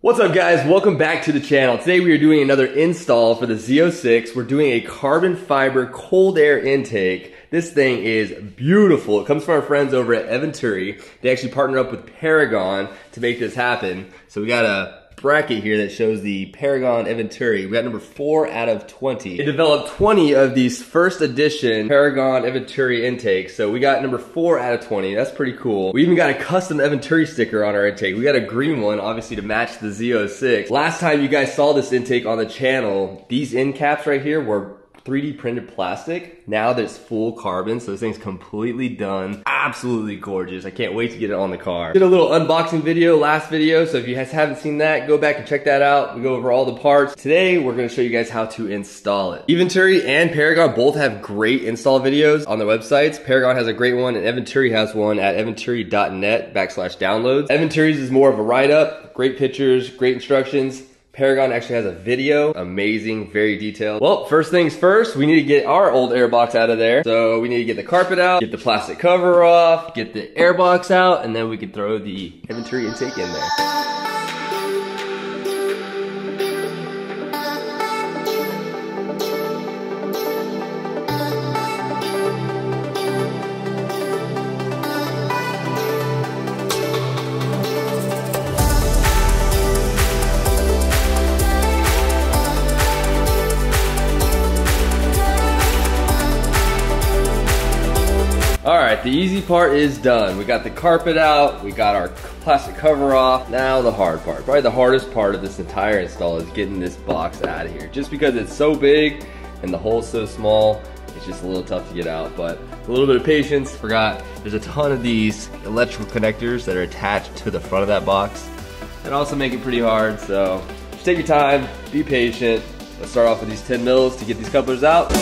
What's up guys, welcome back to the channel. Today we are doing another install for the Z06. We're doing a carbon fiber cold air intake. This thing is beautiful. It comes from our friends over at Eventuri. They actually partner up with Paragon to make this happen. So we got a bracket here that shows the Paragon Eventuri. We got number 4 out of 20. They developed 20 of these first edition Paragon Eventuri intakes. So we got number 4 out of 20. That's pretty cool. We even got a custom Eventuri sticker on our intake. We got a green one, obviously to match the Z06. Last time you guys saw this intake on the channel, these end caps right here were 3D printed plastic. Now there's full carbon, so this thing's completely done. Absolutely gorgeous. I can't wait to get it on the car. Did a little unboxing video last video, so if you guys haven't seen that, go back and check that out. We go over all the parts. Today, we're gonna show you guys how to install it. Eventuri and Paragon both have great install videos on their websites. Paragon has a great one, and Eventuri has one at eventuri.net/downloads. Eventuri's is more of a write-up, great pictures, great instructions. Paragon actually has a video, amazing, very detailed. Well, first things first, we need to get our old airbox out of there. So we need to get the carpet out, get the plastic cover off, get the airbox out, and then we can throw the Eventuri intake in there. Alright, the easy part is done. We got the carpet out, we got our plastic cover off. Now the hard part. Probably the hardest part of this entire install is getting this box out of here. Just because it's so big and the hole's so small, it's just a little tough to get out, but a little bit of patience. Forgot, there's a ton of these electrical connectors that are attached to the front of that box that also make it pretty hard, so just take your time, be patient. Let's start off with these 10 mils to get these couplers out.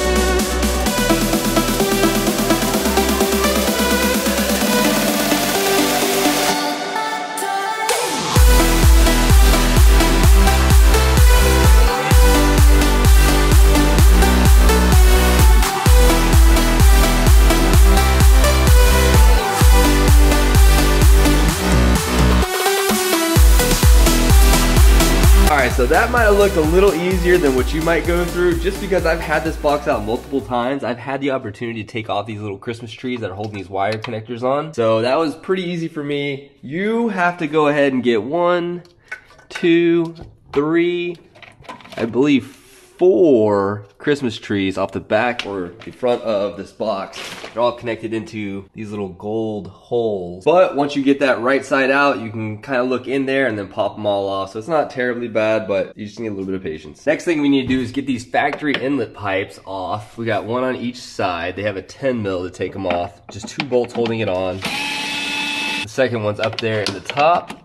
Alright, so that might have looked a little easier than what you might go through. Just because I've had this box out multiple times, I've had the opportunity to take off these little Christmas trees that are holding these wire connectors on. So that was pretty easy for me. You have to go ahead and get 1, 2, 3, I believe 4 Christmas trees off the back or the front of this box. They're all connected into these little gold holes. But once you get that right side out, you can kind of look in there and then pop them all off. So it's not terribly bad, but you just need a little bit of patience. Next thing we need to do is get these factory inlet pipes off. We got one on each side. They have a 10 mil to take them off. Just 2 bolts holding it on. The second one's up there in the top.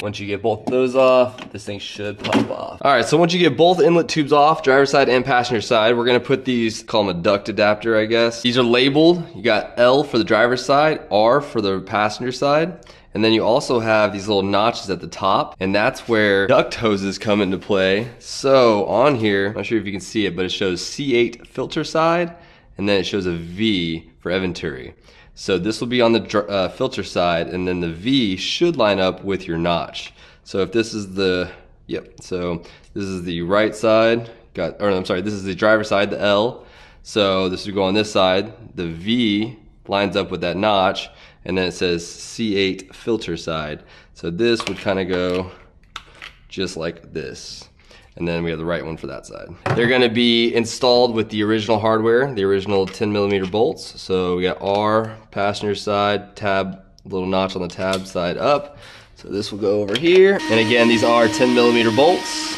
Once you get both of those off, this thing should pop off. All right, so once you get both inlet tubes off, driver's side and passenger side, we're gonna put these, call them a duct adapter, I guess. These are labeled. You got L for the driver's side, R for the passenger side. And then you also have these little notches at the top, and that's where duct hoses come into play. So on here, I'm not sure if you can see it, but it shows C8 filter side, and then it shows a V for Eventuri. So this will be on the filter side, and then the V should line up with your notch. So if this is the, so this is the right side, this is the driver's side, the L. So this would go on this side, the V lines up with that notch, and then it says C8 filter side. So this would kind of go just like this. And then we have the right one for that side. They're gonna be installed with the original hardware, the original 10mm bolts. So we got R, passenger side, tab, little notch on the tab side up. So this will go over here. And again, these are 10mm bolts.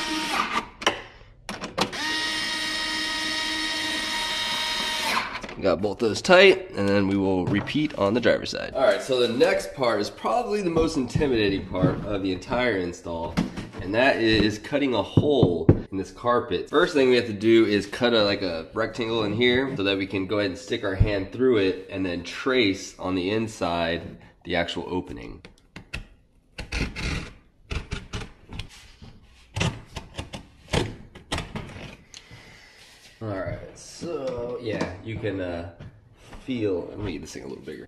Got both those tight, and then we will repeat on the driver's side. All right, so the next part is probably the most intimidating part of the entire install, and that is cutting a hole in this carpet. First thing we have to do is cut like a rectangle in here so that we can go ahead and stick our hand through it and then trace on the inside the actual opening. All right, so yeah, you can feel, let me get this thing a little bigger.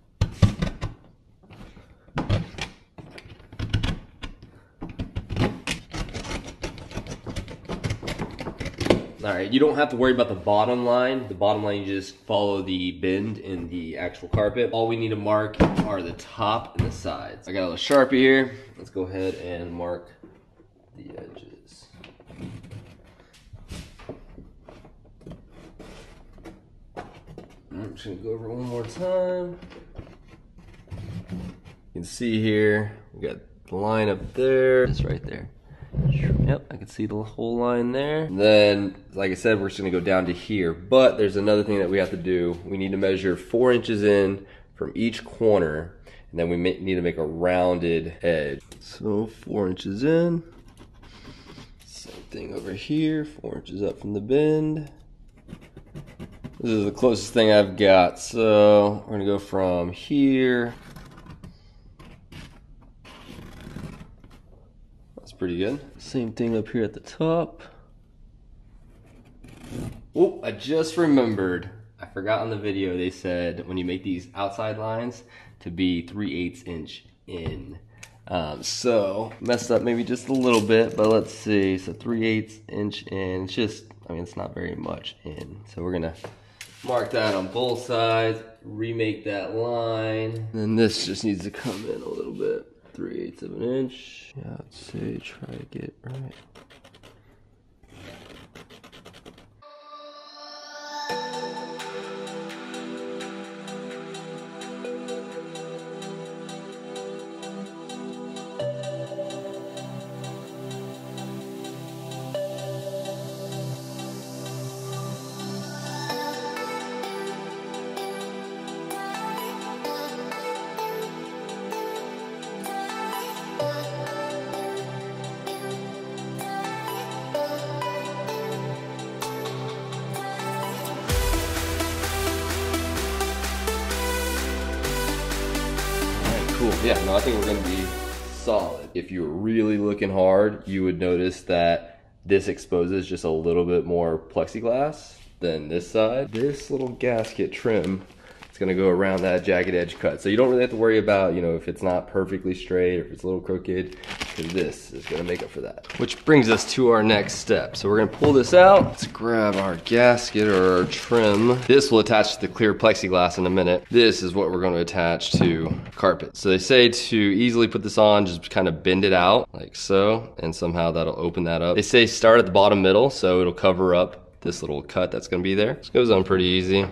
All right, you don't have to worry about the bottom line. The bottom line, you just follow the bend in the actual carpet. All we need to mark are the top and the sides. I got a little Sharpie here. Let's go ahead and mark the edges. I'm just gonna go over it one more time. You can see here, we got the line up there. It's right there. Yep, I can see the whole line there. And then, like I said, we're just gonna go down to here. But there's another thing that we have to do. We need to measure 4 inches in from each corner, and then we need to make a rounded edge. So 4 inches in. Same thing over here, 4 inches up from the bend. This is the closest thing I've got. So we're gonna go from here. Pretty good. Same thing up here at the top. Oh, I just remembered. I forgot on the video they said when you make these outside lines to be 3/8 inch in. So messed up maybe just a little bit, but let's see. So 3/8 inch in. It's just, I mean, it's not very much in. So we're gonna mark that on both sides, remake that line. And then this just needs to come in a little bit. 3/8 of an inch. Yeah, I'd say try to get it right. Cool. Yeah, no, I think we're gonna be solid. If you were really looking hard, you would notice that this exposes just a little bit more plexiglass than this side. This little gasket trim, it's gonna go around that jagged edge cut. So you don't really have to worry about, you know, if it's not perfectly straight or if it's a little crooked, because this is gonna make up for that. Which brings us to our next step. So we're gonna pull this out. Let's grab our gasket or our trim. This will attach to the clear plexiglass in a minute. This is what we're gonna attach to carpet. So they say to easily put this on, just kind of bend it out like so, and somehow that'll open that up. They say start at the bottom middle, so it'll cover up this little cut that's gonna be there. This goes on pretty easy.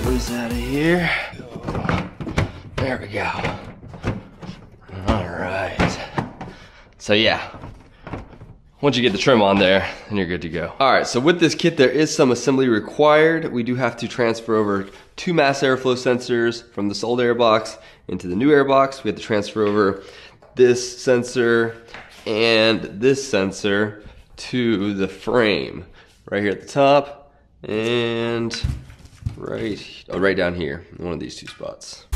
Loose out of here. There we go. All right. So yeah, once you get the trim on there, then you're good to go. All right, so with this kit, there is some assembly required. We do have to transfer over 2 mass airflow sensors from the old airbox into the new airbox. We have to transfer over this sensor and this sensor to the frame right here at the top and right down here, in one of these 2 spots.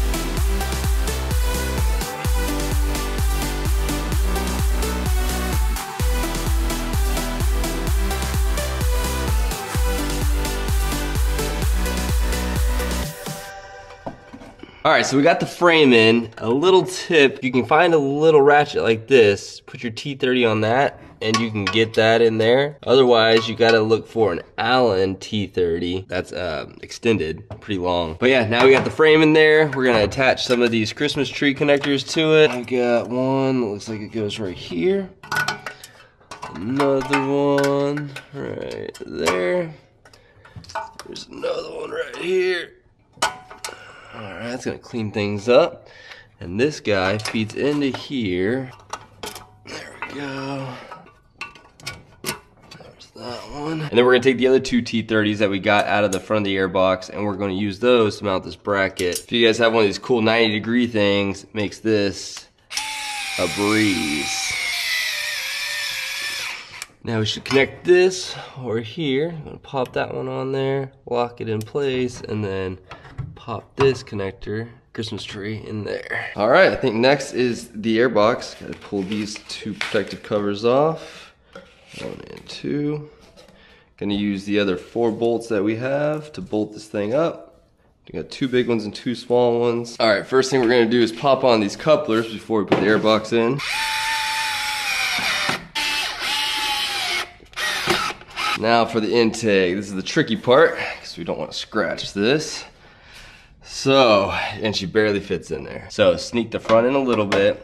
All right, so we got the frame in. A little tip, you can find a little ratchet like this, put your T30 on that, and you can get that in there. Otherwise, you gotta look for an Allen T30 that's extended, pretty long. But yeah, now we got the frame in there. We're gonna attach some of these Christmas tree connectors to it. I got one that looks like it goes right here. Another one right there. There's another one right here. All right, that's gonna clean things up. And this guy feeds into here. There we go. There's that one. And then we're gonna take the other two T30s that we got out of the front of the airbox, and we're gonna use those to mount this bracket. If you guys have one of these cool 90-degree things, it makes this a breeze. Now we should connect this over here. I'm gonna pop that one on there, lock it in place, and then pop this connector, Christmas tree, in there. All right, I think next is the airbox. Gotta pull these two protective covers off. 1 and 2. Gonna use the other 4 bolts that we have to bolt this thing up. We got 2 big ones and 2 small ones. All right, first thing we're gonna do is pop on these couplers before we put the airbox in. Now for the intake. This is the tricky part because we don't want to scratch this. So, and she barely fits in there. So sneak the front in a little bit.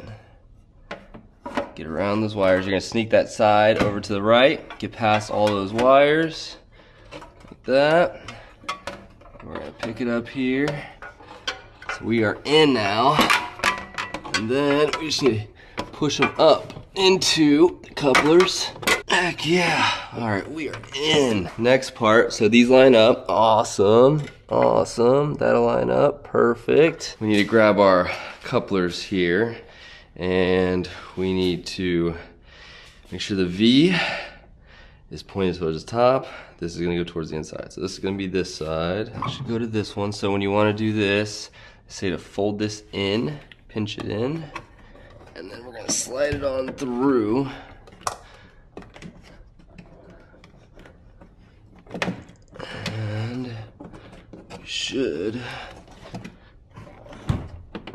Get around those wires. You're gonna sneak that side over to the right. Get past all those wires. Like that. We're gonna pick it up here. So we are in now. And then we just need to push them up into the couplers. Heck yeah. All right, we are in. Next part, so these line up. Awesome, awesome. That'll line up, perfect. We need to grab our couplers here, and we need to make sure the V is pointed towards the top. This is gonna go towards the inside. So this is gonna be this side. I should go to this one. So when you wanna do this, say to fold this in, pinch it in, and then we're gonna slide it on through. And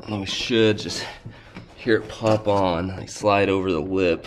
we should just hear it pop on, like slide over the lip.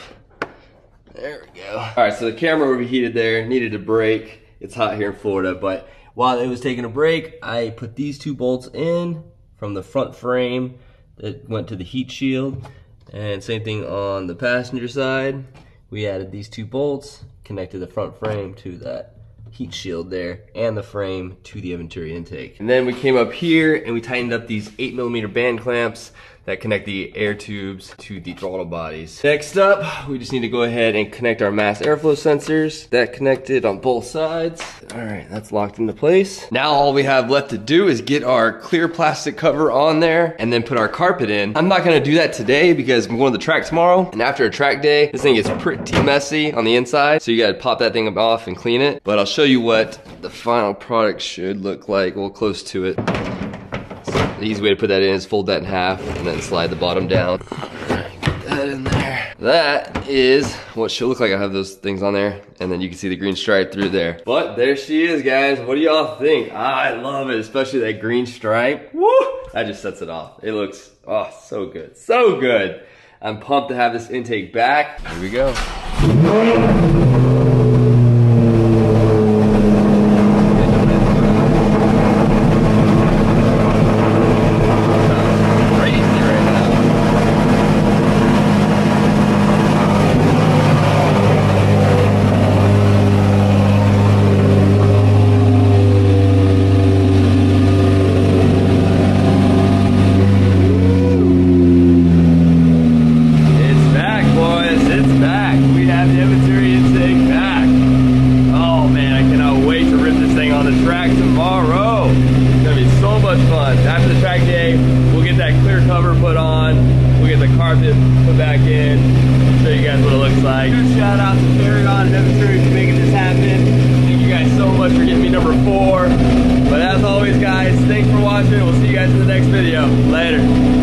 There we go. All right, so the camera overheated there, needed a break. It's hot here in Florida, but while it was taking a break, I put these 2 bolts in from the front frame that went to the heat shield. And same thing on the passenger side. We added these 2 bolts, connected the front frame to that heat shield there, and the frame to the Venturi intake. And then we came up here and we tightened up these 8mm band clamps that connect the air tubes to the throttle bodies. Next up, we just need to go ahead and connect our mass airflow sensors. That connected on both sides. All right, that's locked into place. Now all we have left to do is get our clear plastic cover on there and then put our carpet in. I'm not gonna do that today because I'm going to the track tomorrow, and after a track day, this thing gets pretty messy on the inside, so you gotta pop that thing off and clean it. But I'll show you what the final product should look like, well, close to it. The easy way to put that in is fold that in half and then slide the bottom down. Get that in there. That is what she'll look like. I have those things on there, and then you can see the green stripe through there. But there she is, guys. What do y'all think? I love it, especially that green stripe. Woo! That just sets it off. It looks, oh, so good. So good. I'm pumped to have this intake back. Here we go. Put back in, show you guys what it looks like. Good shout out to Paragon and Venturi for making this happen. Thank you guys so much for getting me number 4. But as always, guys, thanks for watching. We'll see you guys in the next video. Later.